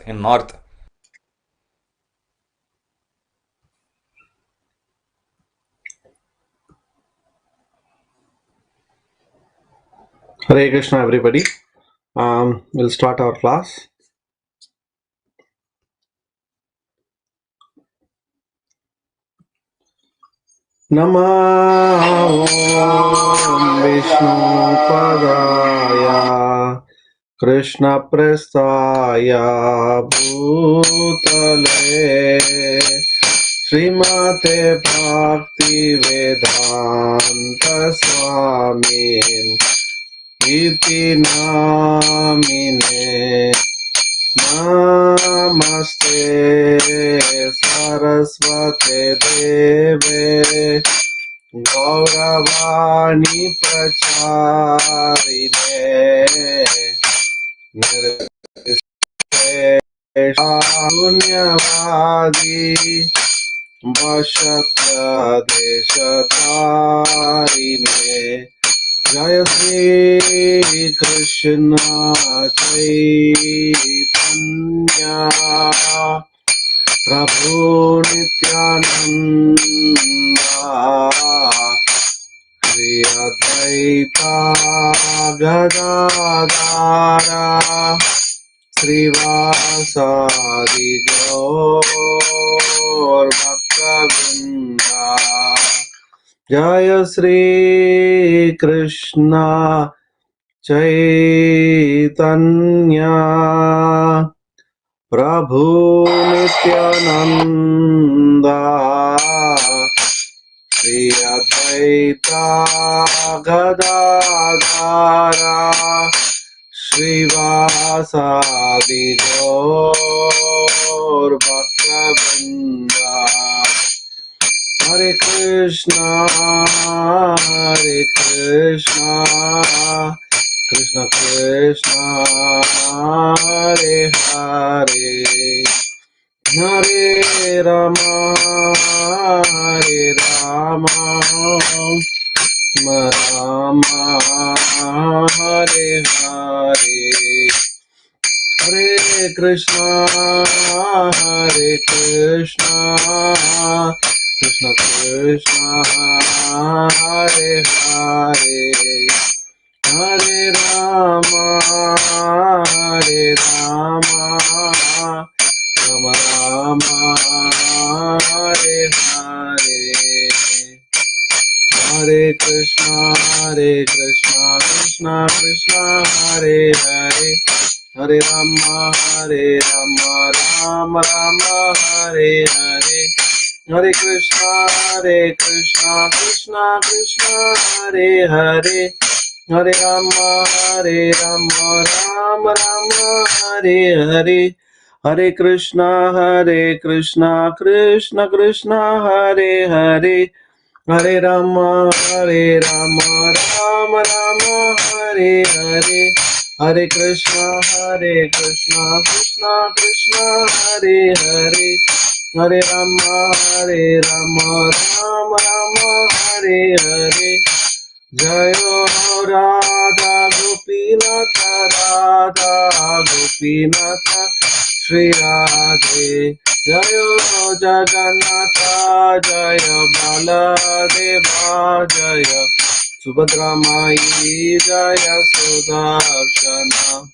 in north. Hare Krishna, everybody. We'll start our class. Namah Om Vishnu Padaya Krishna Prestaya Bhutale Srimate Bhakti Vedanta Swamin Iti Namine Namaste Saraswate Deve Gauravani Pracharine Nirvisheshunyavadi Vashatya Deshatarine Jaya Sri Krishna Chaitanya Prabhu Nityananda Shri Advaita Gadadara Srivasadi Gaur Bhakta Jaya Sri Krishna Chaitanya Prabhu Nityananda Shri Advaita Gadadara Srivasadi Gaur Bhakta Hare Krishna, Krishna Krishna, Hare Hare, Hare Rama, Hare Rama, Rama Hare Hare, Hare Krishna, Krishna Krishna, Hare Hare, Hare Rama, Rama Rama, Hare Hare. Hare Krishna, Krishna Krishna, Hare Hare, Hare Rama, Rama Rama, Hare Hare. Hare Krishna, Krishna Krishna, Hare Hare, Hare Rama, Rama Rama, Hare Hare. Hare Krishna, Krishna Krishna, Hare Hare, Hare Rama, Rama Rama, Hare Hare. Hare Krishna, Krishna Krishna, Hare Hare, Hare Rama, Rama Rama, Hare Hare. Jayo Radha Gopinatha, Radha Gopinatha, Shri Radhe. Jayo Jagannatha, Jaya Baladeva, Jaya Subhadra Mai, Jaya Sudarshana.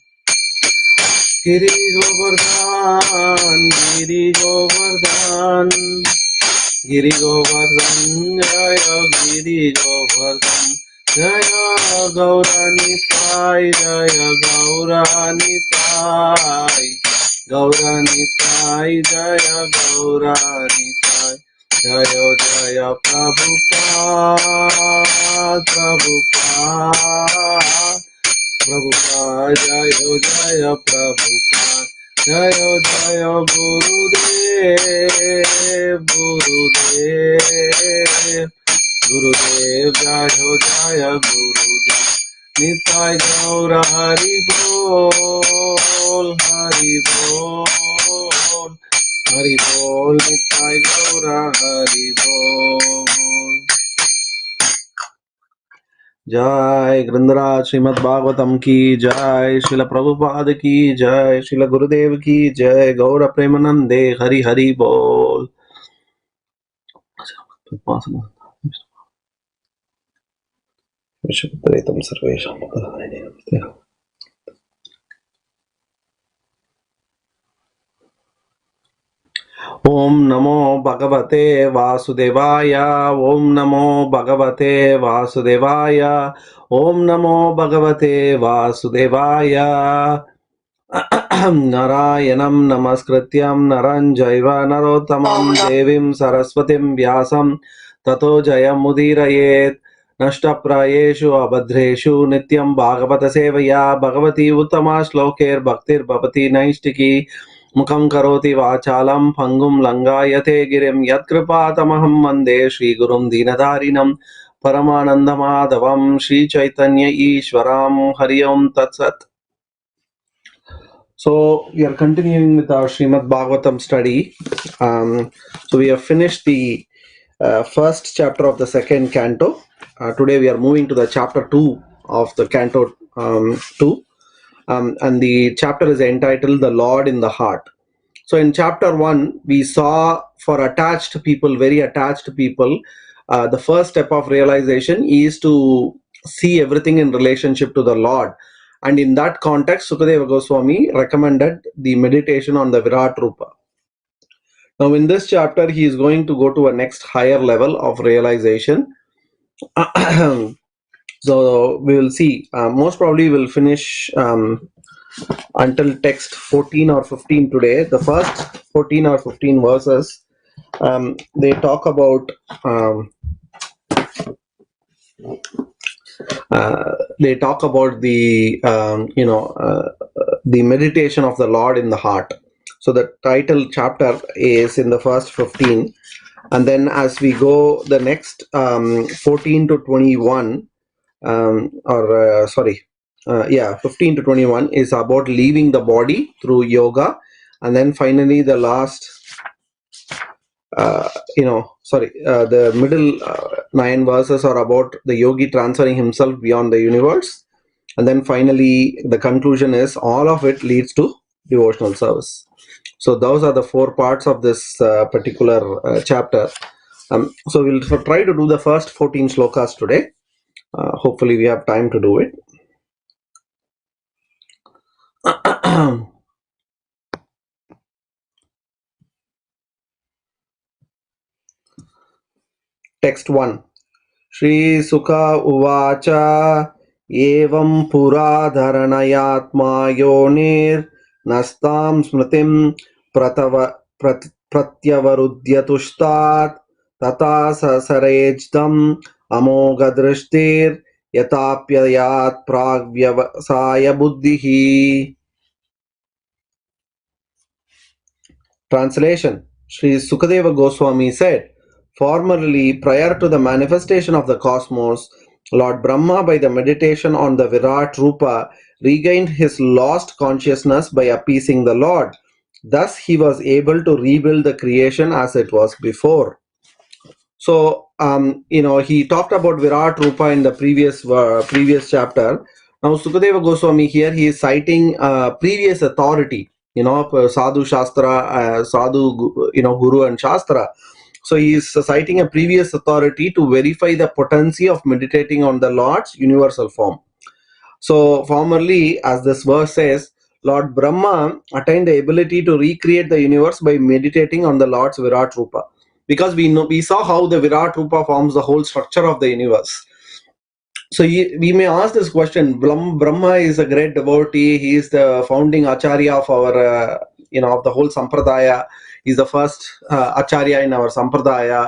Giri Govardhan, Giri Govardhan, Giri Govardhan, Jaya Giri Govardhan, Jaya Gauranitai, Jaya Gauranitai, Gauranitai, Jaya Gauranitai, Jaya Jaya Prabhupada, Prabhupada, Prabhupada, Jaya Jaya Prabhupada, Jaya Jaya Gurudev, Gurudev, Gurudev, Jaya Jaya Gurudev, Nitai Gaura Hari Bol, Hari Bol, Hari Bol, Nitai Gaura Hari Bol. जय ग्रंथराज श्रीमद् भागवतम की जय, श्रील प्रभुपाद की जय, श्रील गुरुदेव की जय, गौर प्रेमानंदे हरि हरि बोल। विश्वोत्तरेतम सर्वेषां तथा। ओम नमो भगवते वासुदेवाय। ओम नमो भगवते वासुदेवाय। ओम नमो भगवते वासुदेवाय। नारायणं नमस्कृत्यं नरं चैव नरोत्तमं देवीं सरस्वतीं व्यासं ततो जयमुदीरयेत्। नष्टप्रायेषु अभद्रेषु नित्यं भागवत सेवया भगवती उत्तमा श्लोकैर्भक्तिर्भवति नैष्टिकी। मुखं करोति वाचालं पङ्गुं लङ्घयते गिरिं यत्कृपातमहं वन्दे श्रीगुरुं दीनदारिणं परमानन्दमाधवं श्रीचैतन्य ईश्वरं। हरि ओं तत्सत्। So we are continuing with our Srimad Bhagavatam study. So we have finished the first chapter of the second canto. Today we are moving to the chapter 2 of the canto 2. And the chapter is entitled The Lord in the Heart. So in chapter 1, we saw for attached people, very attached people, the first step of realization is to see everything in relationship to the Lord. And in that context, Sukadeva Goswami recommended the meditation on the Virat Rupa. Now in this chapter, he is going to go to a next higher level of realization. So we will see. Most probably we'll finish until text 14 or 15 today. The first 14 or 15 verses, they talk about the meditation of the Lord in the heart. So the title chapter is in the first 15, and then as we go the next 14 to 21, 15 to 21 is about leaving the body through yoga, and then finally the last the middle 9 verses are about the yogi transferring himself beyond the universe, and then finally the conclusion is all of it leads to devotional service. So those are the 4 parts of this particular chapter. So we'll try to do the first 14 shlokas today. Hopefully we have time to do it. Text 1. Shri Sukha Uvacha Evam Pura Dharanayatma Yonir Nastam Smritim Pratyavarudyatushtat Tata Sasarejdam Amogadrishtir Yatapyayat Pragvyavasaya Buddhihi. Translation. Sri Sukadeva Goswami said, formerly, prior to the manifestation of the cosmos, Lord Brahma, by the meditation on the Virat Rupa, regained his lost consciousness by appeasing the Lord. Thus, he was able to rebuild the creation as it was before. So, he talked about Virat Rupa in the previous chapter. Now, Sukadeva Goswami here, he is citing previous authority, Sadhu Shastra, Guru and Shastra. So he is citing a previous authority to verify the potency of meditating on the Lord's universal form. So formerly, as this verse says, Lord Brahma attained the ability to recreate the universe by meditating on the Lord's Virat Rupa. Because we saw how the Virat Rupa forms the whole structure of the universe. So we may ask this question: Brahma is a great devotee. He is the founding acharya of our, of the whole sampradaya. He's the first acharya in our sampradaya.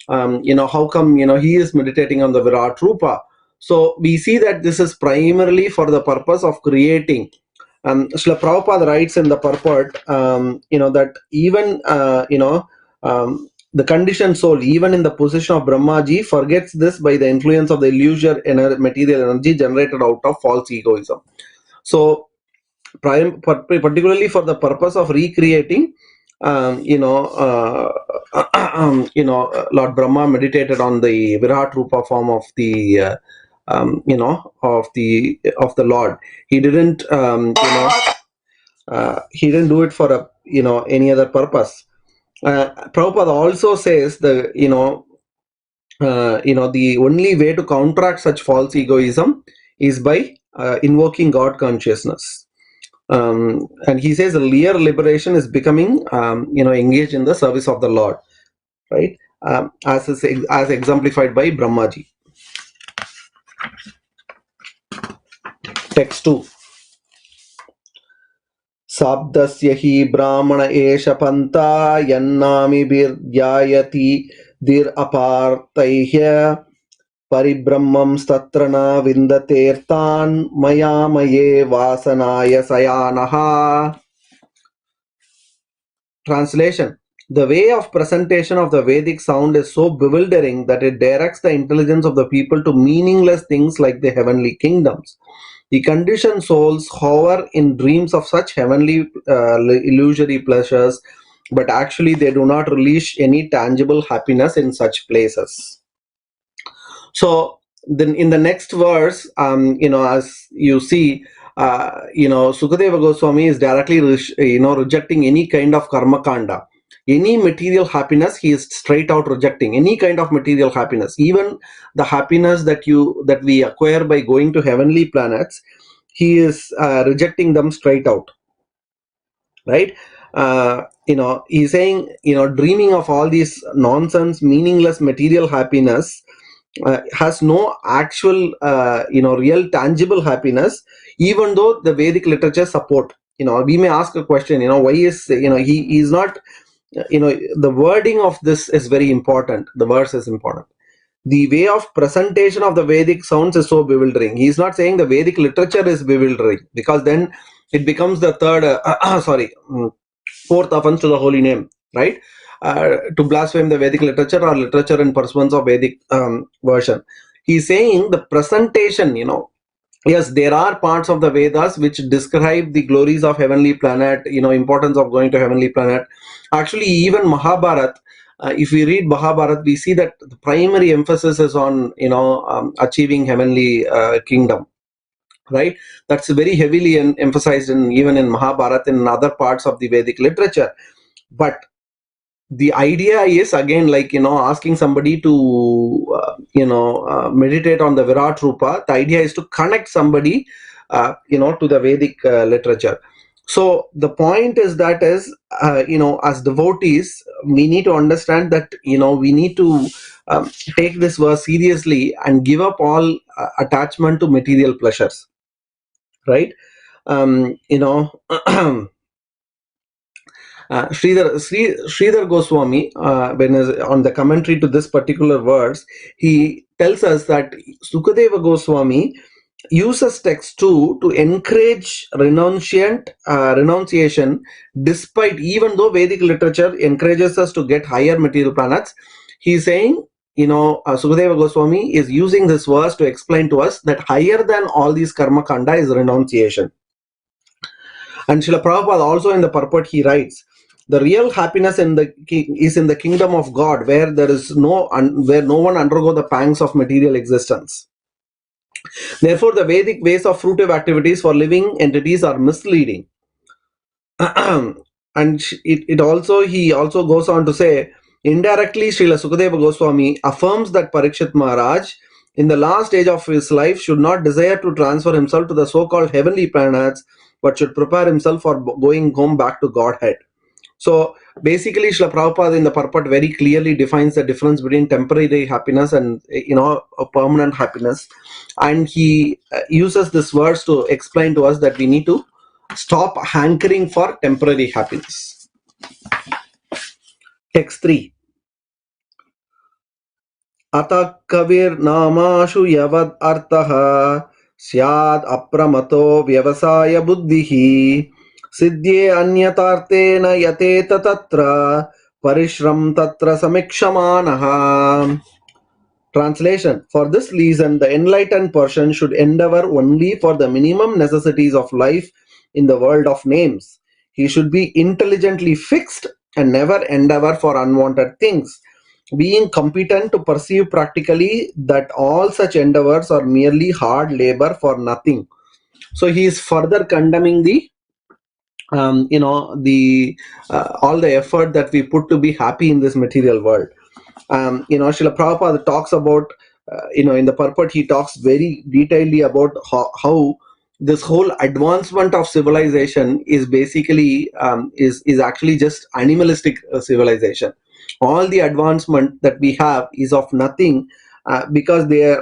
How come he is meditating on the Virat Rupa? So we see that this is primarily for the purpose of creating. Srila Prabhupada writes in the purport, that even the conditioned soul, even in the position of Brahmaji, forgets this by the influence of the illusory material energy generated out of false egoism. So, particularly for the purpose of recreating, Lord Brahma meditated on the Virat Rupa form of the of the Lord. He didn't he didn't do it for any other purpose. Prabhupada also says the only way to counteract such false egoism is by invoking God consciousness. And he says real liberation is becoming engaged in the service of the Lord, right? As exemplified by Brahmaji. Text 2. Sabdasya hi brahmana esha panta yannami birjayati dir apartaihya paribrahmam statrana vindatertan mayamaye vasanaya sayanaha. Translation: the way of presentation of the Vedic sound is so bewildering that it directs the intelligence of the people to meaningless things like the heavenly kingdoms. The conditioned souls hover in dreams of such heavenly illusory pleasures, but actually they do not release any tangible happiness in such places. So then in the next verse, as you see, Sukadeva Goswami is directly rejecting any kind of karma kanda. Any material happiness, he is straight out rejecting any kind of material happiness. Even the happiness that we acquire by going to heavenly planets, he is rejecting them straight out, right? He's saying, dreaming of all these nonsense, meaningless material happiness has no actual, real tangible happiness, even though the Vedic literature support. We may ask a question, why is, he is not, the wording of this is very important. The verse is important. The way of presentation of the Vedic sounds is so bewildering. He is not saying the Vedic literature is bewildering, because then it becomes the fourth offense to the holy name, right? To blaspheme the Vedic literature or literature in pursuance of Vedic version. He's saying the presentation, yes, there are parts of the Vedas which describe the glories of heavenly planet, importance of going to heavenly planet. Actually, even Mahabharata, if we read Mahabharata, we see that the primary emphasis is on, achieving heavenly kingdom, right? That's very heavily emphasized even in Mahabharata and other parts of the Vedic literature. But the idea is, again, like, asking somebody to meditate on the Virat Rupa. The idea is to connect somebody to the Vedic literature. So the point is that as devotees, we need to understand that we need to take this verse seriously and give up all attachment to material pleasures, right? Sridhar Goswami, when on the commentary to this particular verse, he tells us that Sukadeva Goswami uses text 2 to encourage renunciation, despite, even though Vedic literature encourages us to get higher material planets. He's saying, Sukadeva Goswami is using this verse to explain to us that higher than all these karma kanda is renunciation. And Srila Prabhupada also in the purport, he writes, the real happiness is in the kingdom of God, where no one undergo the pangs of material existence. Therefore, the Vedic ways of fruitive activities for living entities are misleading. And he also goes on to say, indirectly, Srila Sukadeva Goswami affirms that Parikshit Maharaj, in the last stage of his life, should not desire to transfer himself to the so-called heavenly planets, but should prepare himself for going home back to Godhead. So basically, Srila Prabhupada in the purport very clearly defines the difference between temporary happiness and a permanent happiness, and he uses this verse to explain to us that we need to stop hankering for temporary happiness. Text 3. Ata kavir namashu yavad artaha syad apramato vyavasaya buddhihi siddhye anyatartena yateta tatra parishram tatra samikshamanaha. Translation: for this reason, the enlightened person should endeavor only for the minimum necessities of life in the world of names. He should be intelligently fixed and never endeavor for unwanted things. being competent to perceive practically that all such endeavors are merely hard labor for nothing. So he is further condemning the the all the effort that we put to be happy in this material world. Srila Prabhupada talks about, in the purport, he talks very detailedly about how this whole advancement of civilization is basically is actually just animalistic civilization. All the advancement that we have is of nothing, because they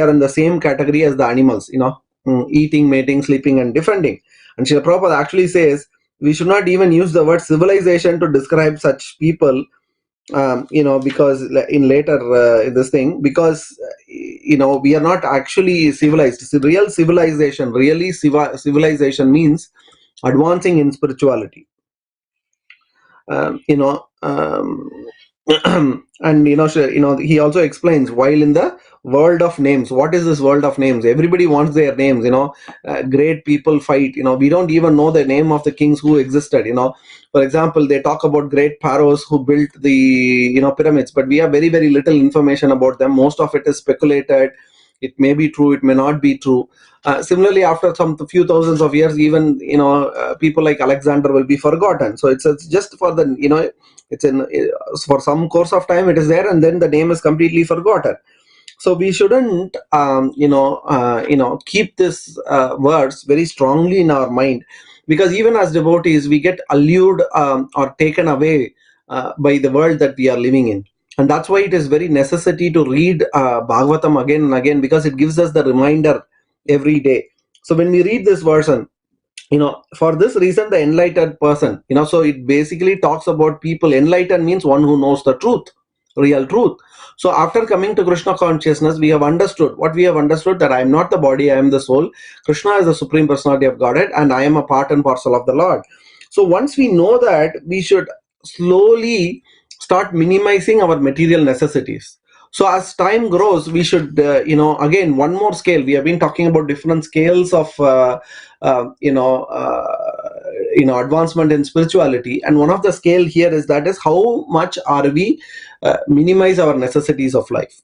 are in the same category as the animals, eating, mating, sleeping, and defending. And Srila Prabhupada actually says we should not even use the word civilization to describe such people, because in later in this thing, because we are not actually civilized. Real civilization, really civilization means advancing in spirituality. um, you know um, and he also explains, while in the world of names, what is this world of names? Everybody wants their names. Great people fight. We don't even know the name of the kings who existed. For example, they talk about great pharaohs who built the pyramids, but we have very, very little information about them. Most of it is speculated. It may be true, it may not be true. Similarly, after some few thousands of years, even people like Alexander will be forgotten. So it's just for the it's in for some course of time it is there, and then the name is completely forgotten. So we shouldn't keep this words very strongly in our mind, because even as devotees we get allured or taken away by the world that we are living in. And that's why it is very necessity to read Bhagavatam again and again, because it gives us the reminder every day. So when we read this version, for this reason the enlightened person, so it basically talks about people. Enlightened means one who knows the truth, real truth. So after coming to Krishna consciousness, we have understood what we have understood, that I am not the body, I am the soul. Krishna is the supreme personality of Godhead, and I am a part and parcel of the Lord. So once we know that, we should slowly start minimizing our material necessities. So as time grows, we should again, one more scale. We have been talking about different scales of advancement in spirituality, and one of the scale here is, that is, how much are we minimize our necessities of life,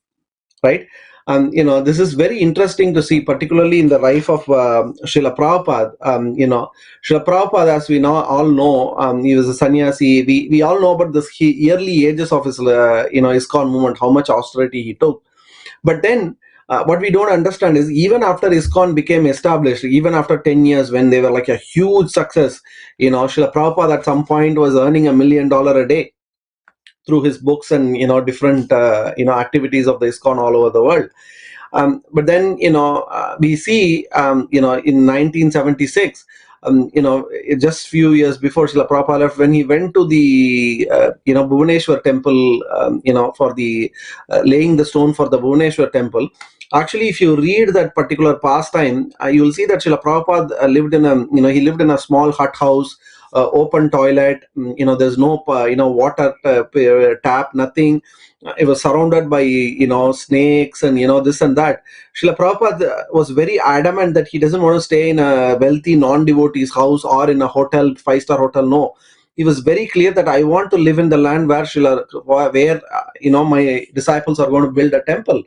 right? And this is very interesting to see, particularly in the life of Srila Prabhupada. Srila Prabhupada, as we now all know, he was a sannyasi. We all know about this early ages of his ISKCON movement, how much austerity he took. But then what we don't understand is, even after ISKCON became established, even after 10 years, when they were like a huge success, Srila Prabhupada at some point was earning $1 million a day through his books and different activities of the ISKCON all over the world. But then we see in 1976, just few years before Srila Prabhupada left, when he went to the Bhubaneswar temple, for the laying the stone for the Bhubaneswar temple. Actually, if you read that particular pastime, you will see that Srila Prabhupada he lived in a small hut house, open toilet. There's no water tap, nothing. It was surrounded by snakes and this and that. Srila Prabhupada was very adamant that he doesn't want to stay in a wealthy non-devotee's house or in a hotel, 5-star hotel. No, he was very clear that I want to live in the land where my disciples are going to build a temple.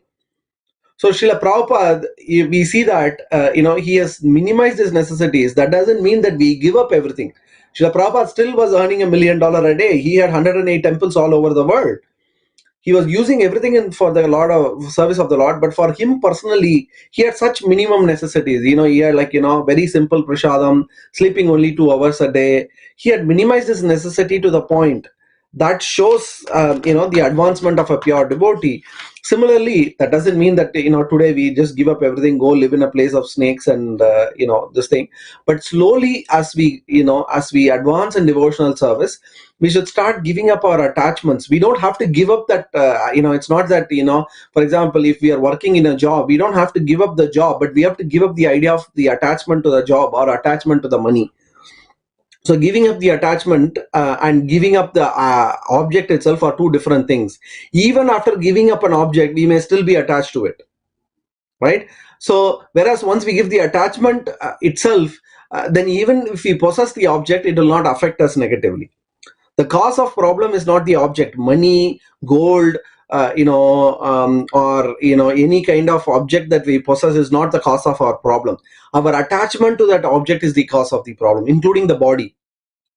So Srila Prabhupada, we see that he has minimized his necessities. That doesn't mean that we give up everything. Srila Prabhupada still was earning $1 million a day. He had 108 temples all over the world. He was using everything for the Lord, of service of the Lord. But for him personally, he had such minimum necessities. He had very simple prasadam, sleeping only 2 hours a day. He had minimized his necessity to the point that shows the advancement of a pure devotee. Similarly, that doesn't mean that today we just give up everything, go live in a place of snakes and this thing. But slowly, as we advance in devotional service, we should start giving up our attachments. We don't have to give up that. It's not that for example, if we are working in a job, we don't have to give up the job, but we have to give up the idea of the attachment to the job or attachment to the money. So giving up the attachment and giving up the object itself are two different things. Even after giving up an object, we may still be attached to it, right? So whereas once we give the attachment itself, then even if we possess the object, it will not affect us negatively. The cause of problem is not the object, money, gold, or any kind of object that we possess is not the cause of our problem. Our attachment to that object is the cause of the problem, including the body,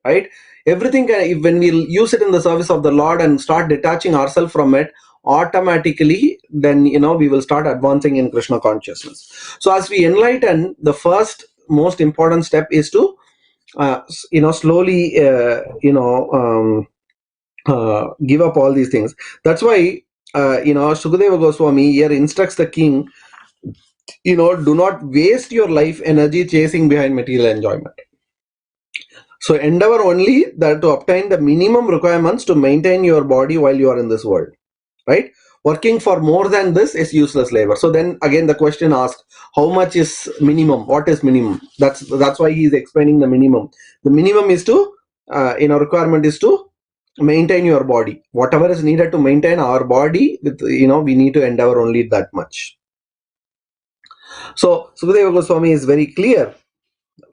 right? Everything when we use it in the service of the Lord and start detaching ourselves from it, automatically then we will start advancing in Krishna consciousness. So as we enlighten, the first most important step is to slowly give up all these things. That's why Sukadeva Goswami here instructs the king, do not waste your life energy chasing behind material enjoyment. So endeavor only that to obtain the minimum requirements to maintain your body while you are in this world, right? Working for more than this is useless labor. So then again the question asked, how much is minimum? What is minimum? That's why he is explaining the minimum. The minimum is to requirement is to maintain your body. Whatever is needed to maintain our body, with we need to endeavor only that much. So Sukadeva Goswami is very clear,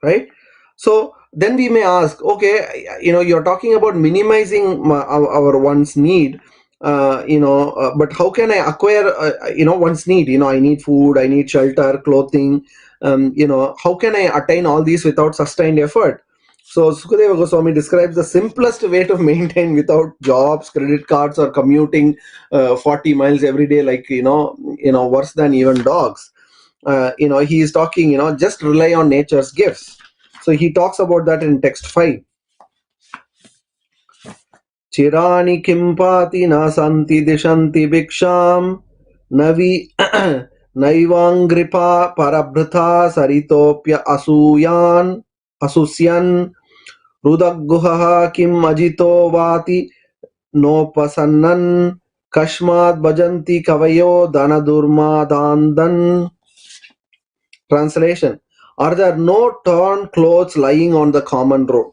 right? So then we may ask, okay, you're talking about minimizing our one's need, but how can I acquire one's need? I need food, I need shelter, clothing, how can I attain all these without sustained effort? So Sukadeva Goswami describes the simplest way to maintain without jobs, credit cards, or commuting 40 miles every day, like worse than even dogs. He is talking, just rely on nature's gifts. So he talks about that in text 5. Chirani kimpati na santi dishanti bhiksham navi naivangripa parabhrata saritopya asusyan rudagguha kim ajito vati nopasannan kashmad bhajanti kavayo danadurmadandan. Translation: are there no torn clothes lying on the common road?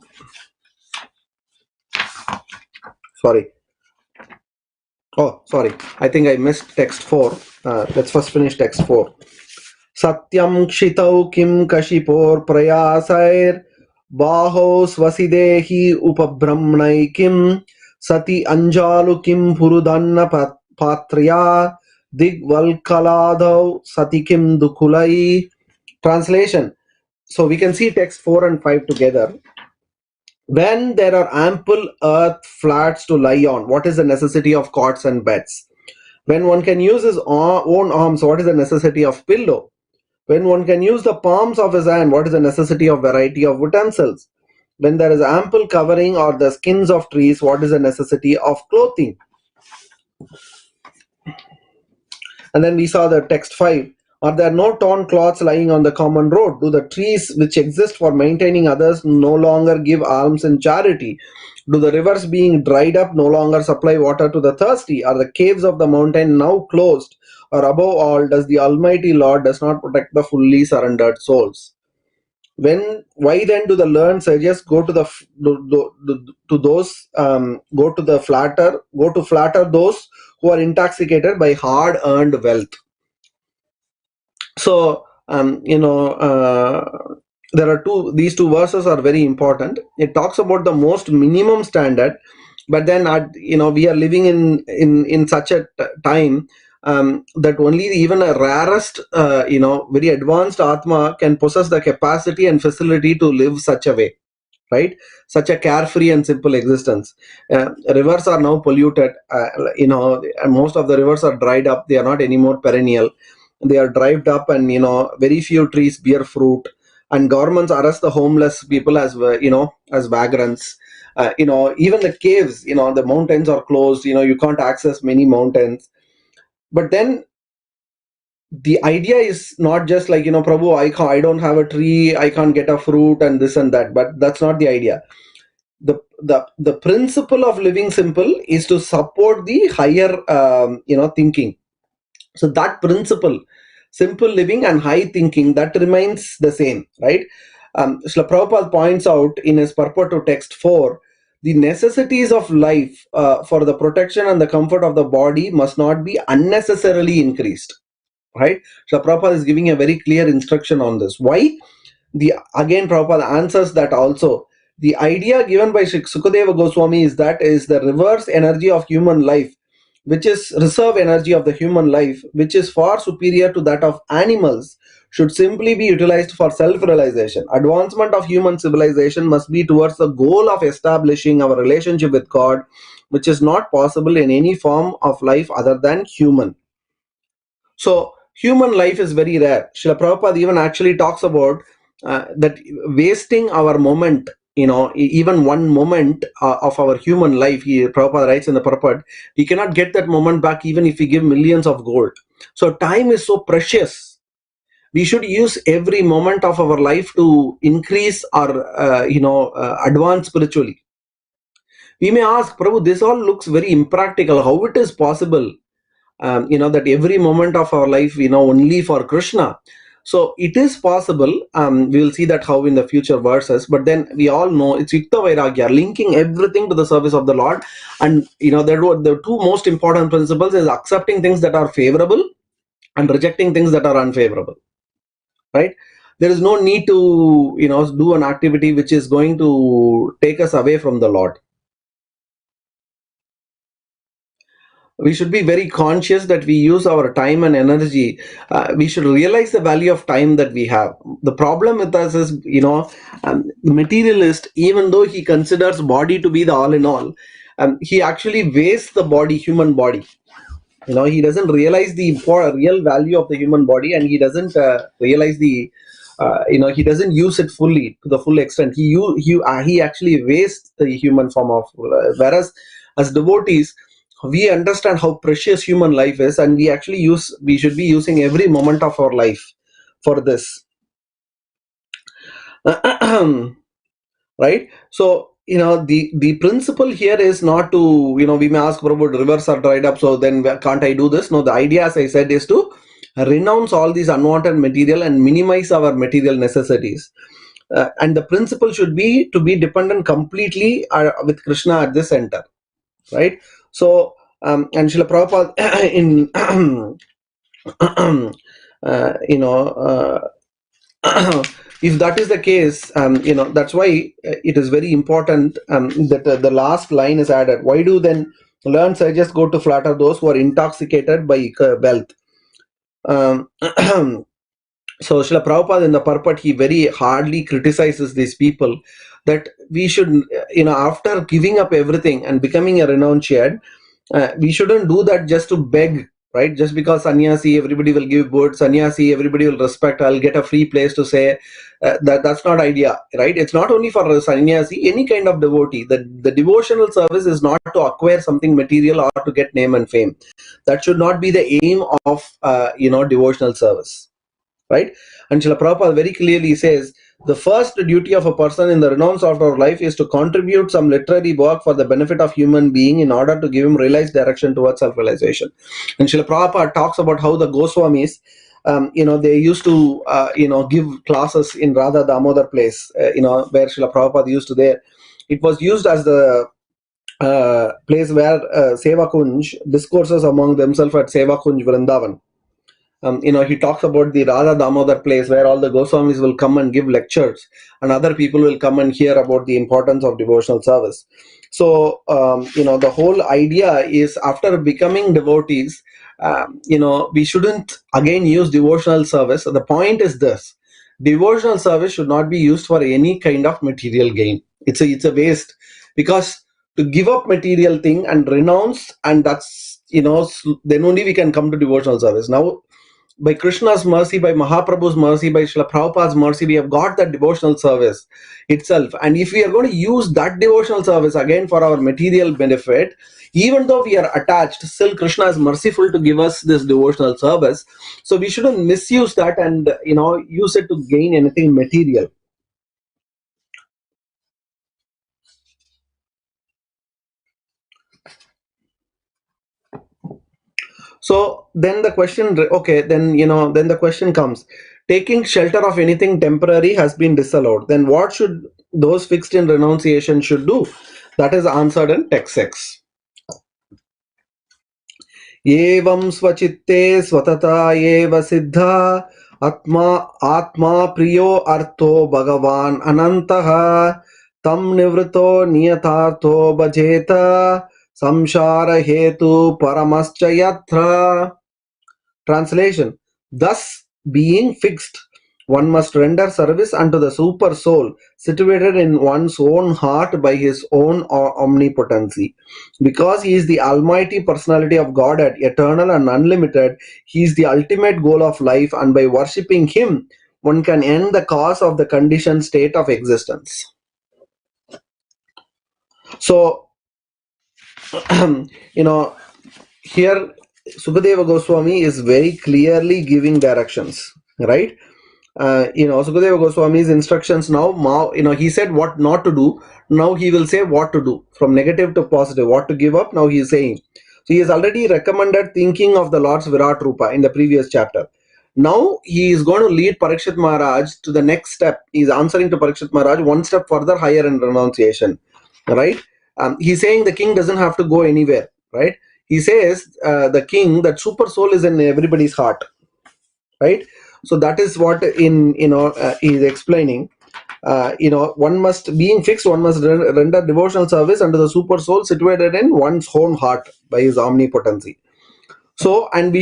Sorry. Oh, sorry. I think I missed text 4. Let's first finish text 4. Satyam kshitau kim kashipor prayasair baho swasidehi upabramnai kim sati anjalu kim purudanna patriya digvalkaladau sati kim dukulai. Translation: so we can see text 4 and 5 together. When there are ample earth flats to lie on, what is the necessity of cots and beds? When one can use his own arms, what is the necessity of pillow? When one can use the palms of his hand, what is the necessity of variety of utensils? When there is ample covering or the skins of trees, what is the necessity of clothing? And then we saw the text 5. Are there no torn cloths lying on the common road? Do the trees which exist for maintaining others no longer give alms in charity? Do the rivers being dried up no longer supply water to the thirsty? Are the caves of the mountain now closed? Or above all, does the Almighty Lord does not protect the fully surrendered souls? Why then do the learned sages go to flatter those who are intoxicated by hard earned wealth? So there are these two verses are very important. It talks about the most minimum standard, but then we are living in such a time that only even a rarest very advanced Atma can possess the capacity and facility to live such a way, right? Such a carefree and simple existence. Rivers are now polluted, most of the rivers are dried up. They are not anymore perennial. They are dried up, and very few trees bear fruit, and governments arrest the homeless people as as vagrants. Even the caves, the mountains are closed. You can't access many mountains. But then the idea is not just like, Prabhu, I don't have a tree, I can't get a fruit and this and that. But that's not the idea. The principle of living simple is to support the higher thinking. So that principle, simple living and high thinking, that remains the same, right? Srila Prabhupada points out in his purport to text 4, the necessities of life for the protection and the comfort of the body must not be unnecessarily increased, right? So Prabhupada is giving a very clear instruction on this. Why? Again Prabhupada answers that also. The idea given by Sukadeva Goswami is that is the reverse energy of human life which is reserve energy of the human life, which is far superior to that of animals, should simply be utilized for self-realization. Advancement of human civilization must be towards the goal of establishing our relationship with God, which is not possible in any form of life other than human. So human life is very rare. Srila Prabhupada even actually talks about that wasting our moment, even one moment of our human life. Prabhupada writes in the purport, we cannot get that moment back even if we give millions of gold. So time is so precious. We should use every moment of our life to increase our, advance spiritually. We may ask, Prabhu, this all looks very impractical. How it is possible? That every moment of our life, only for Krishna. So it is possible. We will see that how in the future verses. But then we all know it's Yukta Vairagya, linking everything to the service of the Lord. And there were the two most important principles is accepting things that are favorable and rejecting things that are unfavorable. Right? There is no need to do an activity which is going to take us away from the Lord. We should be very conscious that we use our time and energy. We should realize the value of time that we have. The problem with us is, the materialist, even though he considers body to be the all in all, he actually wastes the body, human body. He doesn't realize the real value of the human body, and he doesn't realize the he doesn't use it fully to the full extent. He actually wastes the human form of, whereas as devotees we understand how precious human life is, and we should be using every moment of our life for this. Right? So the principle here is not to, we may ask, Prabhu, rivers are dried up, so then can't I do this? No, the idea, as I said, is to renounce all these unwanted material and minimize our material necessities. And the principle should be to be dependent completely with Krishna at the center. Right? So and Srila Prabhupada in if that is the case, that's why it is very important that the last line is added. Why do then learned sages go to flatter those who are intoxicated by wealth? So Srila Prabhupada in the purport, he very hardly criticizes these people, that we should, after giving up everything and becoming a renunciate, we shouldn't do that just to beg, right? Just because sannyasi, everybody will give good, sannyasi, everybody will respect, I'll get a free place to say, that's not idea, right? It's not only for sannyasi, any kind of devotee. The devotional service is not to acquire something material or to get name and fame. That should not be the aim of, devotional service. Right? And Srila Prabhupada very clearly says, the first duty of a person in the renounced order of life is to contribute some literary work for the benefit of human being in order to give him realized direction towards self-realization. And Srila Prabhupada talks about how the Goswamis, they used to, give classes in Radha Damodar place, where Srila Prabhupada used to there. It was used as the place where Seva Kunj discourses among themselves at Seva Kunj Vrindavan. He talks about the Radha Damodar place where all the Goswamis will come and give lectures, and other people will come and hear about the importance of devotional service. So, the whole idea is, after becoming devotees, we shouldn't again use devotional service. The point is this: devotional service should not be used for any kind of material gain. It's a waste, because to give up material thing and renounce, and that's, then only we can come to devotional service. Now, by Krishna's mercy, by Mahaprabhu's mercy, by Srila Prabhupada's mercy, we have got that devotional service itself. And if we are going to use that devotional service again for our material benefit, even though we are attached, still Krishna is merciful to give us this devotional service. So we shouldn't misuse that and, use it to gain anything material. So then the question, then the question comes, taking shelter of anything temporary has been disallowed. Then what should those fixed in renunciation should do? That is answered in text 6. Evam svachitte svatata eva siddha atma priyo artho bhagavan anantaha tam nivrito niyatartho bhajeta samshara hetu paramascha yatra. Translation: thus, being fixed, one must render service unto the super soul situated in one's own heart by his own omnipotency. Because he is the almighty personality of Godhead, eternal and unlimited, he is the ultimate goal of life, and by worshipping him, one can end the cause of the conditioned state of existence. So, you know, here Sukadeva Goswami is very clearly giving directions, right? Sukadeva Goswami's instructions now, he said what not to do. Now he will say what to do, from negative to positive, what to give up. Now he is saying. So he has already recommended thinking of the Lord's Virat Rupa in the previous chapter. Now he is going to lead Parikshit Maharaj to the next step. He is answering to Parikshit Maharaj one step further higher in renunciation, right? He's saying the king doesn't have to go anywhere, right? He says the king, that super soul is in everybody's heart, right? So that is what he is explaining. One must, being fixed, one must render devotional service unto the super soul situated in one's own heart by his omnipotency. So, and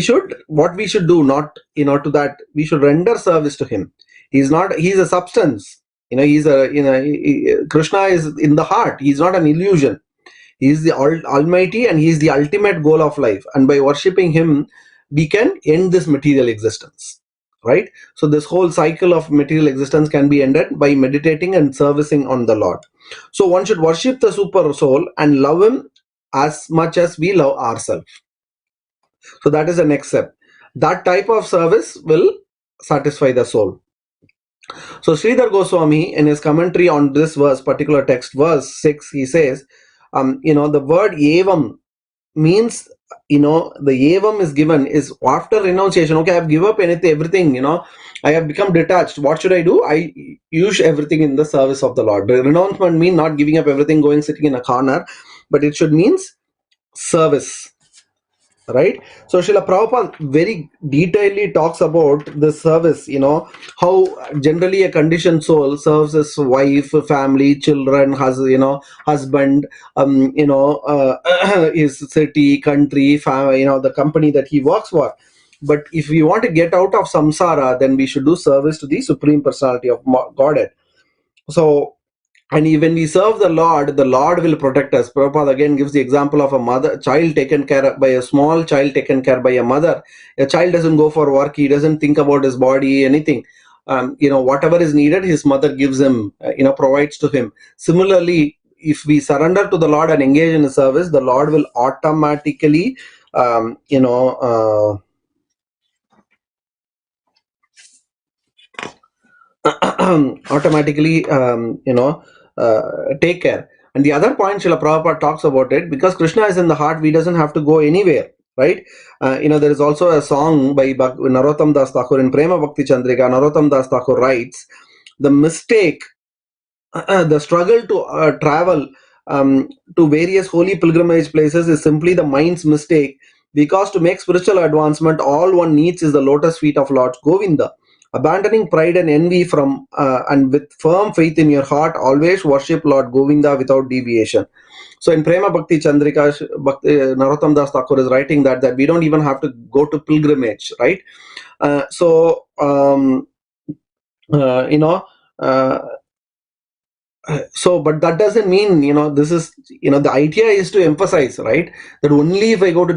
what we should do, not to that, we should render service to him. He's a substance. Krishna is in the heart. He's not an illusion. He is the Almighty, and he is the ultimate goal of life. And by worshipping him, we can end this material existence, right? So this whole cycle of material existence can be ended by meditating and servicing on the Lord. So one should worship the super soul and love him as much as we love ourselves. So that is the next step. That type of service will satisfy the soul. So Sridhar Goswami, in his commentary on this particular text, verse 6, he says, the word evam means, the evam is given is after renunciation. Okay, I have given up everything, I have become detached. What should I do? I use everything in the service of the Lord. The renouncement means not giving up everything, going sitting in a corner, but it should means service. Right? So Srila Prabhupada very detailedly talks about the service, how generally a conditioned soul serves his wife, family, children, husband, his city, country, the company that he works for. But if we want to get out of samsara, then we should do service to the Supreme Personality of Godhead. So, and when we serve the Lord will protect us. Prabhupada again gives the example of a child taken care by a small child taken care by a mother. A child doesn't go for work, he doesn't think about his body, anything. Whatever is needed, his mother gives him, provides to him. Similarly, if we surrender to the Lord and engage in His service, the Lord will automatically, automatically take care. And the other point Srila Prabhupada talks about it, because Krishna is in the heart, we doesn't have to go anywhere, right? There is also a song by Narottam Dasa Thakur in Prema Bhakti Chandrika. Narottam Dasa Thakur writes, the mistake, the struggle to travel to various holy pilgrimage places is simply the mind's mistake, because to make spiritual advancement, all one needs is the lotus feet of Lord Govinda. Abandoning pride and envy and with firm faith in your heart, always worship Lord Govinda without deviation. So in Prema Bhakti Chandrika, Narottam Das Thakur is writing that we don't even have to go to pilgrimage, right? But that doesn't mean, this is, the idea is to emphasize, right, that only if I go to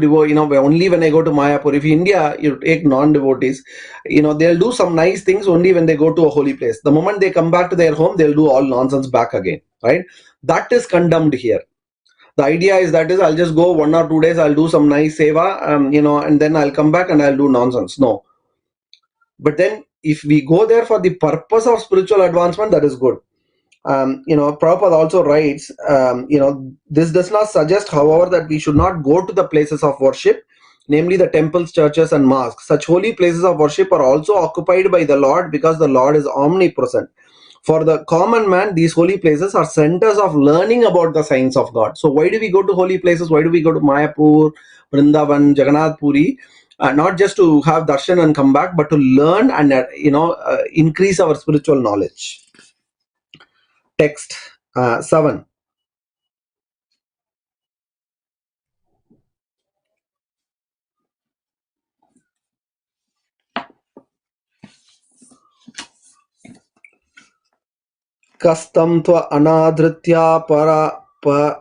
only when I go to Mayapur. If India, you take non-devotees, they'll do some nice things only when they go to a holy place. The moment they come back to their home, they'll do all nonsense back again, right? That is condemned here. The idea is I'll just go 1 or 2 days, I'll do some nice seva, and then I'll come back and I'll do nonsense. No. But then if we go there for the purpose of spiritual advancement, that is good. Prabhupada also writes, this does not suggest, however, that we should not go to the places of worship, namely the temples, churches, and mosques. Such holy places of worship are also occupied by the Lord, because the Lord is omnipresent. For the common man, these holy places are centers of learning about the science of God. So why do we go to holy places? Why do we go to Mayapur, Vrindavan, Jagannath Puri? Not just to have darshan and come back, but to learn and increase our spiritual knowledge. Text 7. Kastam tva anadritya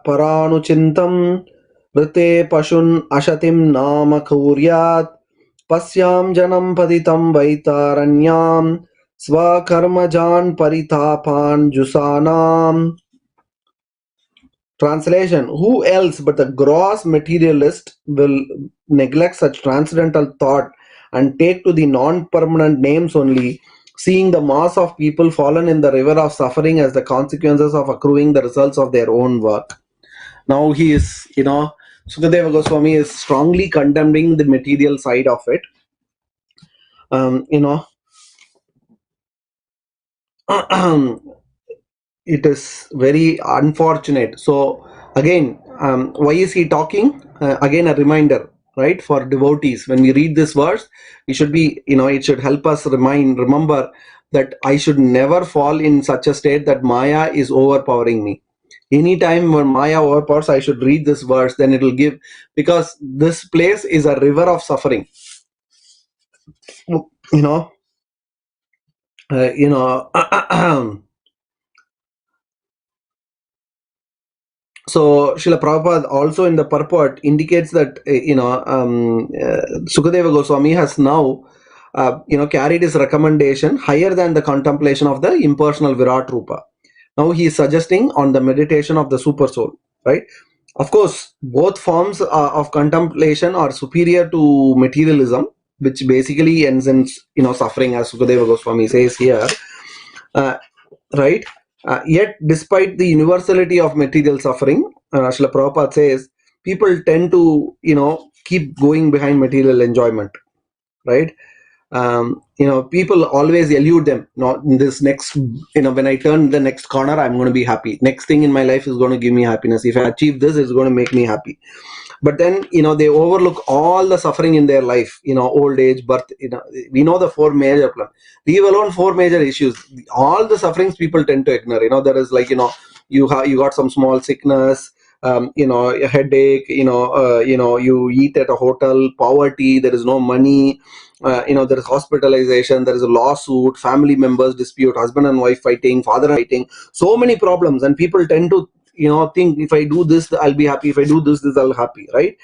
paranuchintam rite pashun ashatim nama kuryat pasyam janam paditam vaitaranyam swakarmajan paritapan jusanam. Translation: who else but the gross materialist will neglect such transcendental thought and take to the non-permanent names only, seeing the mass of people fallen in the river of suffering as the consequences of accruing the results of their own work? Now he is, Sukadeva Goswami is strongly condemning the material side of it. You know, it is very unfortunate. So again, why is he talking? Again, a reminder, right, for devotees. When we read this verse, we should be, it should help us remember that I should never fall in such a state that Maya is overpowering me. Anytime when Maya overpowers, I should read this verse, then it will give, because this place is a river of suffering. You know, you know. So Srila Prabhupada also in the purport indicates that Sukadeva Goswami has now carried his recommendation higher than the contemplation of the impersonal Virat Rupa. Now he is suggesting on the meditation of the super soul, right? Of course, both forms of contemplation are superior to materialism, which basically ends in suffering, as Sukadeva Goswami says here. Right? Yet, despite the universality of material suffering, Srila Prabhupada says, people tend to, keep going behind material enjoyment, right? People always elude them. Not in this next, when I turn the next corner, I'm going to be happy. Next thing in my life is going to give me happiness. If I achieve this, it's going to make me happy. But then, they overlook all the suffering in their life, old age, birth, we know the four major problems. Leave alone four major issues. All the sufferings people tend to ignore. There is like, you got some small sickness, a headache, you eat at a hotel, poverty, there is no money, there is hospitalization, there is a lawsuit, family members dispute, husband and wife fighting, father fighting, so many problems, and people tend to think, if I do this, I'll be happy. If I do this, I'll be happy, right?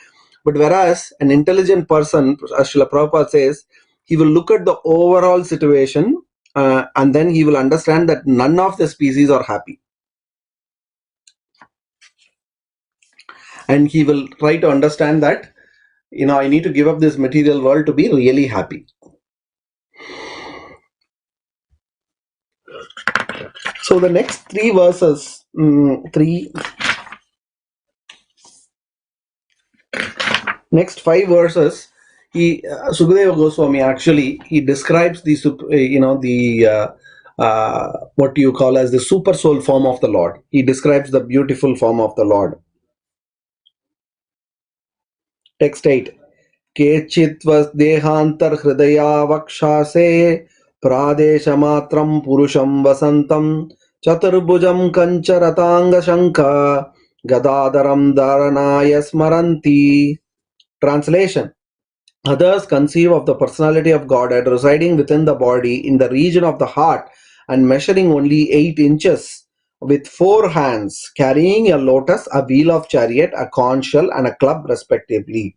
But whereas an intelligent person, as Srila Prabhupada says, he will look at the overall situation and then he will understand that none of the species are happy. And he will try to understand that, I need to give up this material world to be really happy. So the next three verses, next 5 verses, Sukadeva Goswami actually he describes the what you call as the super soul form of the Lord. He describes the beautiful form of the Lord. Text 8. Kechitvas dehantar hridaya vakshase pradeshamatram purusham vasantam chaturbhujam kancharatanga shanka gadadaram dharanaya smaranti. Translation: others conceive of the personality of Godhead residing within the body in the region of the heart and measuring only 8 inches, with 4 hands, carrying a lotus, a wheel of chariot, a conch shell, and a club, respectively.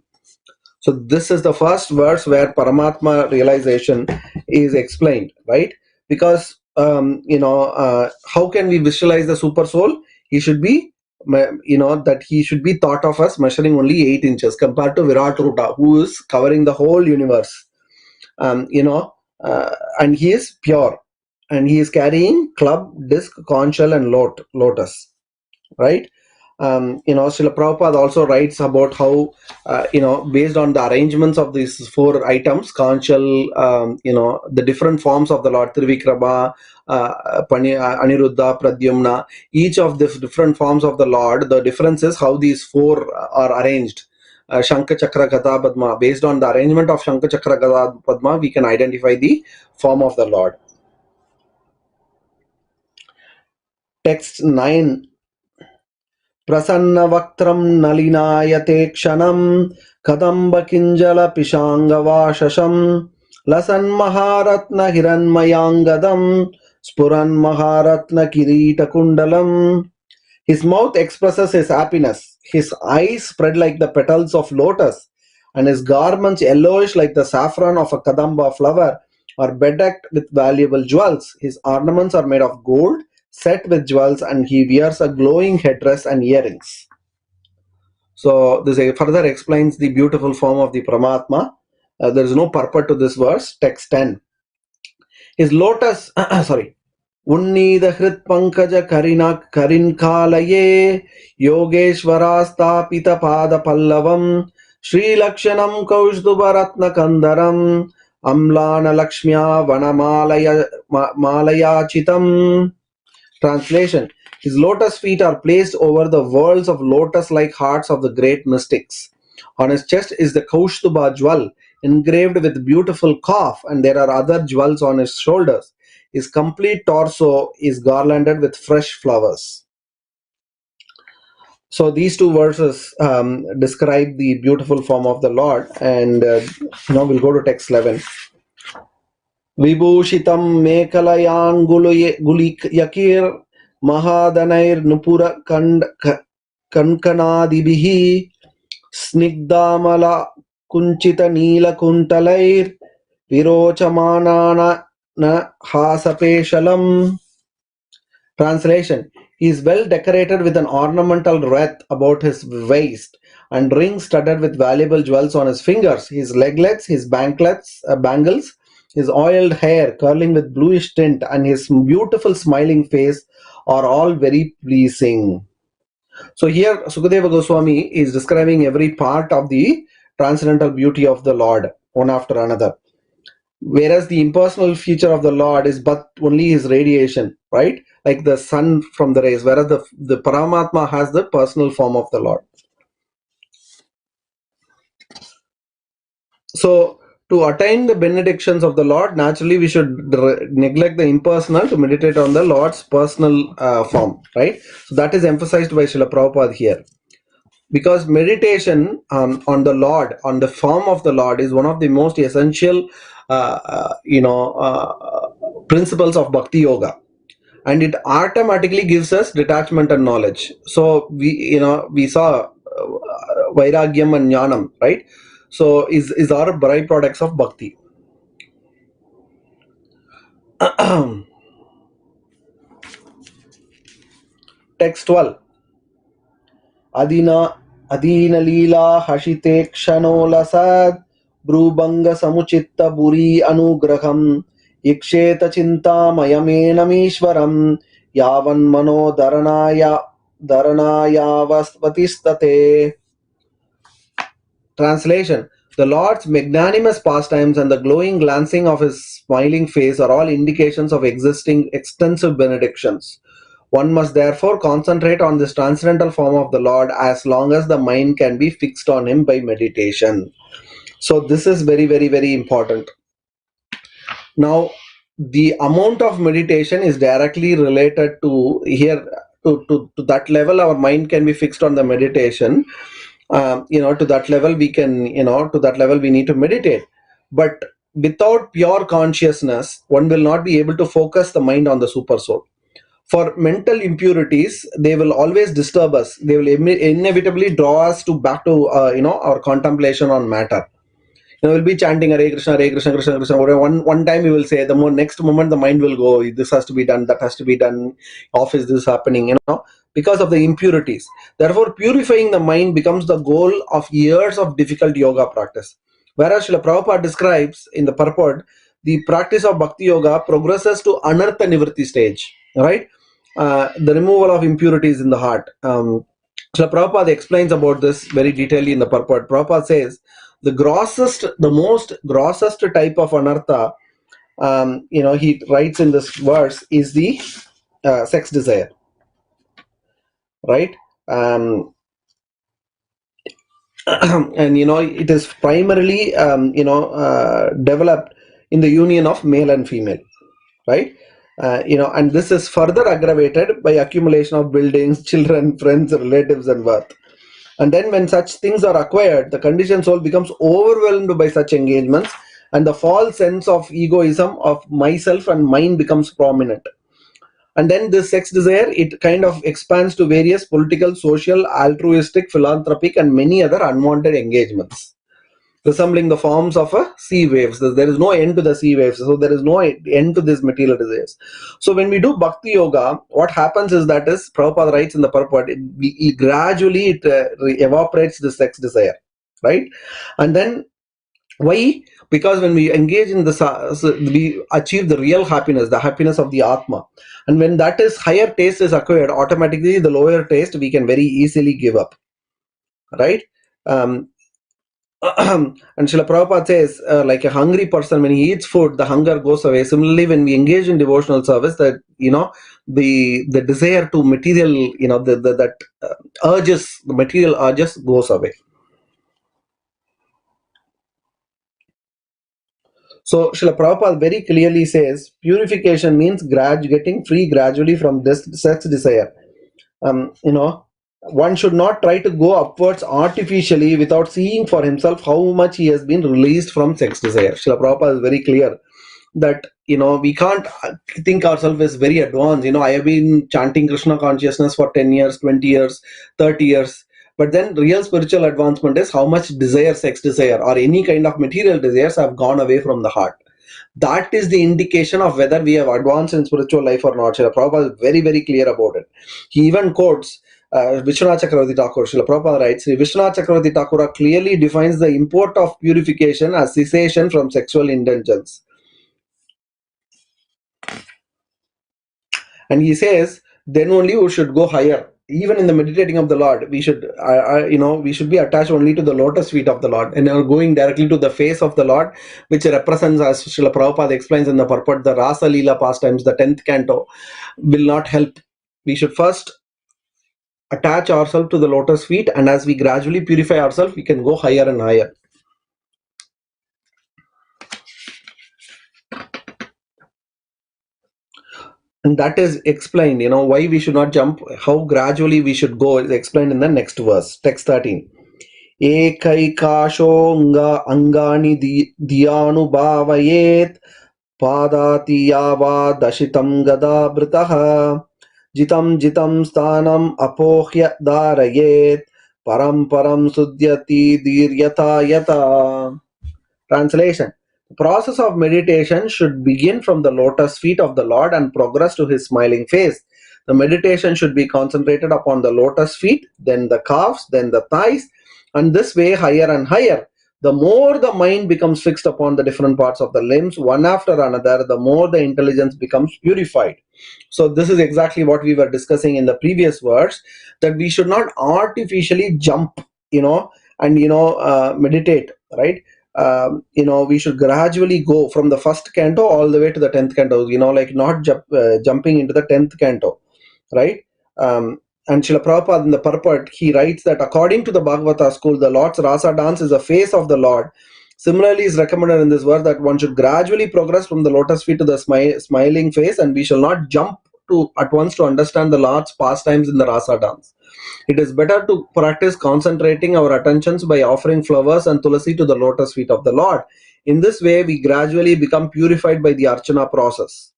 So this is the first verse where Paramatma realization is explained, right? Because how can we visualize the super soul? He should be, that he should be thought of as measuring only 8 inches compared to Virat Rupa, who is covering the whole universe. And he is pure, and he is carrying club, disc, conch shell, and lotus, right? Srila Prabhupada also writes about how, based on the arrangements of these 4 items, conch shell, the different forms of the Lord, Trivikrama, Aniruddha, Pradyumna, each of the different forms of the Lord, the difference is how these 4 are arranged. Shankha Chakra Gada Padma. Based on the arrangement of Shankha Chakra Gada Padma, we can identify the form of the Lord. Text 9. प्रसन्नवक्त्रं नलिनायते क्षणं कदम्बकिञ्जलपिशाङ्गवाशशं लसन्महारत्नहिरण्मयाङ्गदं Spuran Maharatna Kirita Kundalam. His mouth expresses his happiness. His eyes spread like the petals of lotus, and his garments yellowish like the saffron of a kadamba flower, are bedecked with valuable jewels. His ornaments are made of gold, set with jewels, and he wears a glowing headdress and earrings. So this further explains the beautiful form of the Paramatma. There is no purport to this verse. Text 10. His lotus, sorry. Unnida Hrit Pankaja Karin Kalaye Yogeshwarastapita Pada Pallavam Sri Lakshanam Kaushdubaratna Kandaram Amlana Lakshmya Malaya Chitam. Translation. His lotus feet are placed over the whorls of lotus-like hearts of the great mystics. On his chest is the Kaushtuba jewel, engraved with beautiful calf, and there are other jewels on his shoulders. His complete torso is garlanded with fresh flowers. So these two verses describe the beautiful form of the Lord, and now we'll go to text 11. Vibhushitam Mekalayangulikir Mahadanair Nupura Kankanadibihi Snigdamala Kunchita Neela Kuntalair Virochamanana Hasapeshalam. Translation. He is well decorated with an ornamental wreath about his waist and rings studded with valuable jewels on his fingers. His leglets, his bangles, his oiled hair curling with bluish tint, and his beautiful smiling face are all very pleasing. So here Sukadeva Goswami is describing every part of the transcendental beauty of the Lord, one after another. Whereas the impersonal feature of the Lord is but only his radiation, right? Like the sun from the rays, whereas the Paramatma has the personal form of the Lord. So to attain the benedictions of the Lord, naturally we should neglect the impersonal to meditate on the Lord's personal form, right? So that is emphasized by Srila Prabhupada here. Because meditation on the Lord, on the form of the Lord, is one of the most essential, principles of Bhakti Yoga, and it automatically gives us detachment and knowledge. So we saw Vairagyam and Jnanam, right? So is our byproducts of Bhakti. Text 12. Adina Leela Hashite Kshanolasa Brubanga Samuchitta Buri Anugraham Iksheta Chinta Mayamenamishwaram Yavan Mano Dharanayavaspatistate. Translation. The Lord's magnanimous pastimes and the glowing glancing of his smiling face are all indications of existing extensive benedictions. One must therefore concentrate on this transcendental form of the Lord as long as the mind can be fixed on him by meditation. So this is very, very, very important. Now, the amount of meditation is directly related to here, to that level our mind can be fixed on the meditation. To that level we can, to that level we need to meditate. But without pure consciousness, one will not be able to focus the mind on the super soul. For mental impurities, they will always disturb us. They will inevitably draw us back to our contemplation on matter. We'll be chanting Hare Krishna, Krishna Krishna. One time we will say, next moment the mind will go, this has to be done, that has to be done, office, this is happening, because of the impurities. Therefore, purifying the mind becomes the goal of years of difficult yoga practice. Whereas Srila Prabhupada describes in the purport, the practice of Bhakti Yoga progresses to Anartha Nivritti stage, right? The removal of impurities in the heart. Srila Prabhupada explains about this very detailedly in the purport. Prabhupada says, the most grossest type of anartha, he writes in this verse, is the sex desire, right? And it is primarily developed in the union of male and female, right? And this is further aggravated by accumulation of buildings, children, friends, relatives, and wealth. And then when such things are acquired, the conditioned soul becomes overwhelmed by such engagements and the false sense of egoism of myself and mine becomes prominent. And then this sex desire, it kind of expands to various political, social, altruistic, philanthropic, and many other unwanted engagements, resembling the forms of a sea waves. There is no end to the sea waves, so there is no end to this material desires. So when we do bhakti yoga, what happens is that is Prabhupada writes in the purport, it gradually evaporates the sex desire, right? And then why? Because when we engage in this, we achieve the real happiness, the happiness of the Atma. And when that is higher taste is acquired, automatically the lower taste we can very easily give up, right? Um, and Srila Prabhupada says, like a hungry person, when he eats food, the hunger goes away. Similarly, when we engage in devotional service, that the desire to material, that urges, the material urges goes away. So Srila Prabhupada very clearly says purification means getting free gradually from this sex desire. One should not try to go upwards artificially without seeing for himself how much he has been released from sex desire. Srila Prabhupada is very clear that we can't think ourselves as very advanced. I have been chanting Krishna consciousness for 10 years, 20 years, 30 years. But then real spiritual advancement is how much desire, sex desire, or any kind of material desires have gone away from the heart. That is the indication of whether we have advanced in spiritual life or not. Srila Prabhupada is very, very clear about it. He even quotes Vishwanath Chakravarti Thakur. Srila Prabhupada writes, Vishwanath Chakravarti Thakur clearly defines the import of purification as cessation from sexual indulgence. And he says, then only we should go higher. Even in the meditating of the Lord, we should, we should be attached only to the lotus feet of the Lord, and are going directly to the face of the Lord, which represents, as Srila Prabhupada explains in the purport, the Rasa Leela pastimes, the 10th canto, will not help. We should first attach ourselves to the lotus feet, and as we gradually purify ourselves, we can go higher and higher. And that is explained, why we should not jump, how gradually we should go is explained in the next verse, text 13. Ekaikasho angani dhyanu padati yava dashitam gada britaha jitam sthanam apohya darayet param sudyati diryata yata. Translation: the process of meditation should begin from the lotus feet of the Lord and progress to his smiling face. The meditation should be concentrated upon the lotus feet, then the calves, then the thighs, and this way higher and higher. The more the mind becomes fixed upon the different parts of the limbs, one after another, the more the intelligence becomes purified. So this is exactly what we were discussing in the previous words, that we should not artificially jump, and meditate, right? We should gradually go from the first canto all the way to the 10th canto, like not jumping into the 10th canto, right? And Srila Prabhupada in the purport, he writes that according to the Bhagavata school, the Lord's rasa dance is the face of the Lord. Similarly, is recommended in this verse that one should gradually progress from the lotus feet to the smiling face, and we shall not jump at once to understand the Lord's pastimes in the rasa dance. It is better to practice concentrating our attentions by offering flowers and tulasi to the lotus feet of the Lord. In this way, we gradually become purified by the archana process.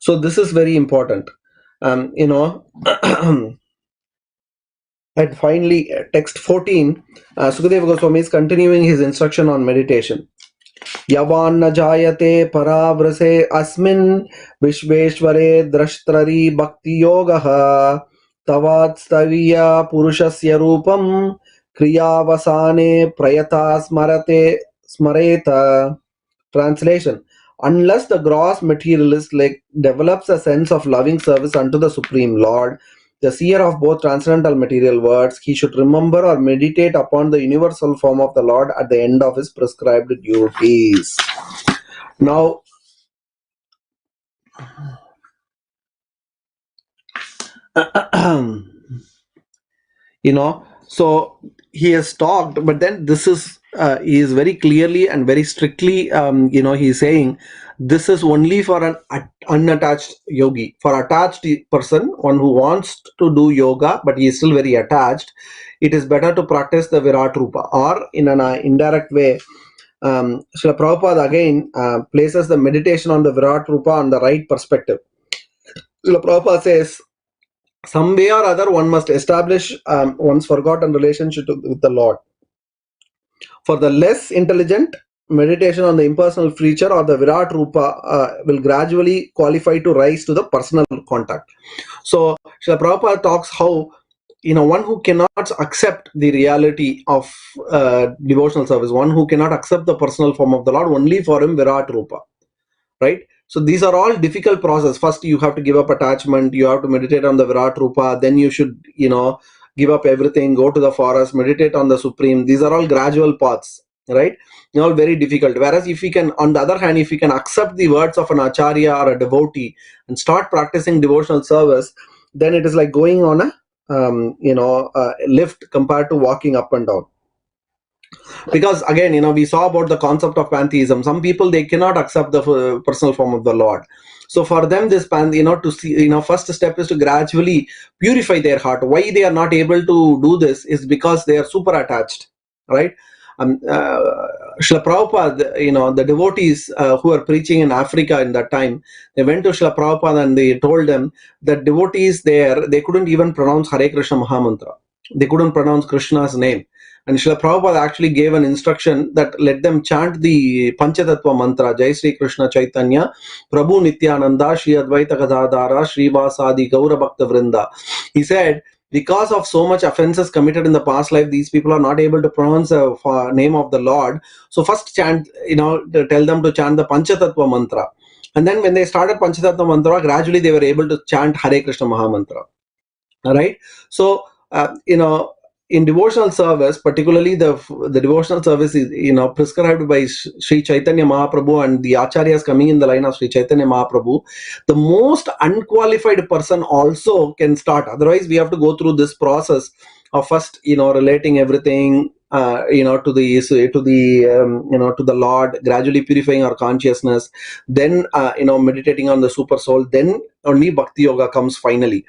So this is very important. And finally, text 14, Sukadeva Goswami is continuing his instruction on meditation. Yavan na jayate paravrase asmin vishveshware drashtrari bhakti yogaha tavat staviya purushasya rupam kriyavasane prayata smareta. Translation: unless the gross materialist develops a sense of loving service unto the Supreme Lord, the seer of both transcendental material worlds, he should remember or meditate upon the universal form of the Lord at the end of his prescribed duties. Now, so he has talked, but then this is he is very clearly and very strictly he is saying this is only for an unattached yogi. For attached person, one who wants to do yoga but he is still very attached, it is better to practice the Virat Rupa, or in an indirect way, Srila Prabhupada again places the meditation on the Virat Rupa on the right perspective. Srila Prabhupada says, some way or other one must establish one's forgotten relationship with the Lord. For the less intelligent, meditation on the impersonal feature or the Virat Rupa will gradually qualify to rise to the personal contact. So Srila Prabhupada talks how, one who cannot accept the reality of devotional service, one who cannot accept the personal form of the Lord, only for him Virat Rupa, right? So these are all difficult process. First you have to give up attachment, you have to meditate on the Virat Rupa, then you should give up everything, go to the forest, meditate on the Supreme. These are all gradual paths, right? All very difficult. Whereas if we can, on the other hand, if we can accept the words of an acharya or a devotee and start practicing devotional service, then it is like going on a lift compared to walking up and down. Because again, we saw about the concept of pantheism. Some people, they cannot accept the personal form of the Lord. So for them, this to see, first step is to gradually purify their heart. Why they are not able to do this is because they are super attached, right? Srila Prabhupada, the devotees who are preaching in Africa in that time, they went to Srila Prabhupada and they told them that devotees there, they couldn't even pronounce Hare Krishna Mahamantra. They couldn't pronounce Krishna's name. And Srila Prabhupada actually gave an instruction that let them chant the Panchatattva mantra, Jai Sri Krishna Chaitanya, Prabhu Nityananda, Shri Advaita Gadadhara, Shri Vasadi Gaura Bhakta Vrinda. He said, because of so much offenses committed in the past life, these people are not able to pronounce the name of the Lord. So first chant, tell them to chant the Panchatattva mantra. And then when they started Panchatattva mantra, gradually they were able to chant Hare Krishna Mahamantra. All right. So, in devotional service, particularly the devotional service is prescribed by Sri Chaitanya Mahaprabhu and the acharyas coming in the line of Sri Chaitanya Mahaprabhu. The most unqualified person also can start. Otherwise, we have to go through this process of first relating everything to the Lord, gradually purifying our consciousness, then meditating on the super soul, then only Bhakti Yoga comes finally.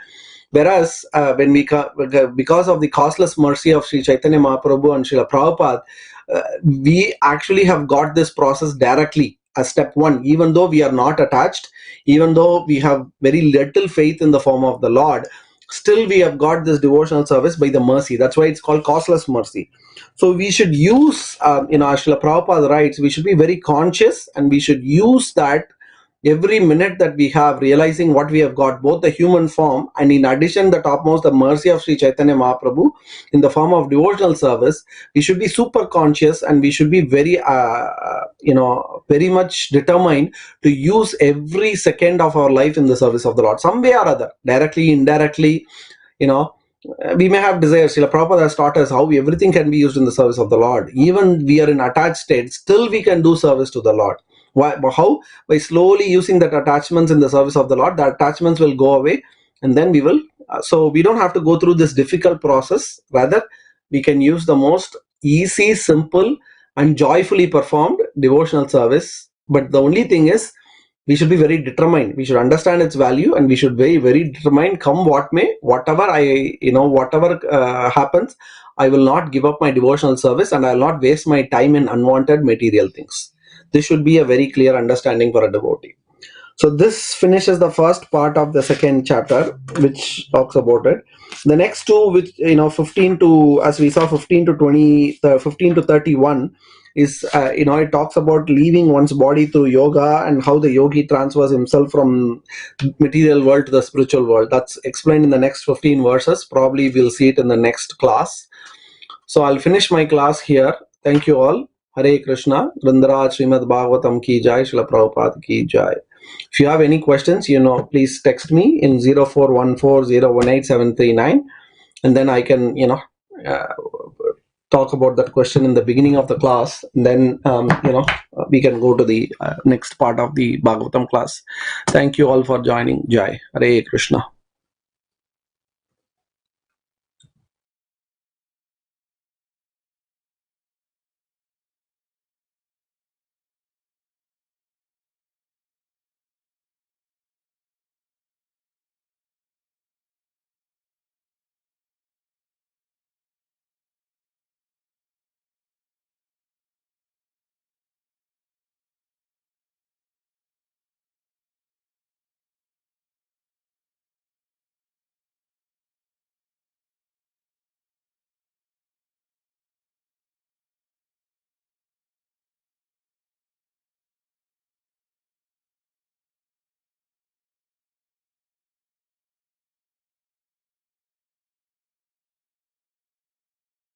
Whereas when because of the causeless mercy of Sri Chaitanya Mahaprabhu and Srila Prabhupada, we actually have got this process directly as step one. Even though we are not attached, even though we have very little faith in the form of the Lord, still we have got this devotional service by the mercy. That's why it's called causeless mercy. So we should use, as Srila Prabhupada writes, we should be very conscious and we should use that every minute that we have, realizing what we have got, both the human form and in addition the topmost, the mercy of Sri Chaitanya Mahaprabhu in the form of devotional service. We should be super conscious and we should be very very much determined to use every second of our life in the service of the Lord, some way or other, directly, indirectly. We may have desires. Srila Prabhupada has taught us how everything can be used in the service of the Lord. Even we are in attached state, still we can do service to the Lord. Why? How? By slowly using that attachments in the service of the Lord. The attachments will go away, and then we will. So we don't have to go through this difficult process. Rather, we can use the most easy, simple, and joyfully performed devotional service. But the only thing is, we should be very determined. We should understand its value, and we should be very determined. Come what may, whatever happens, I will not give up my devotional service, and I will not waste my time in unwanted material things. This should be a very clear understanding for a devotee. So this finishes the first part of the second chapter, which talks about it. The next two, which 15 to, as we saw, 15 to 20, 15 to 31, is it talks about leaving one's body through yoga and how the yogi transfers himself from material world to the spiritual world. That's explained in the next 15 verses. Probably we'll see it in the next class. So I'll finish my class here. Thank you all. Hare Krishna. Vrindaraj Srimad Bhagavatam ki jai. Srila Prabhupada ki jai. If you have any questions, please text me in 0414018739, and then I can talk about that question in the beginning of the class. And then we can go to the next part of the Bhagavatam class. Thank you all for joining. Jai. Hare Krishna.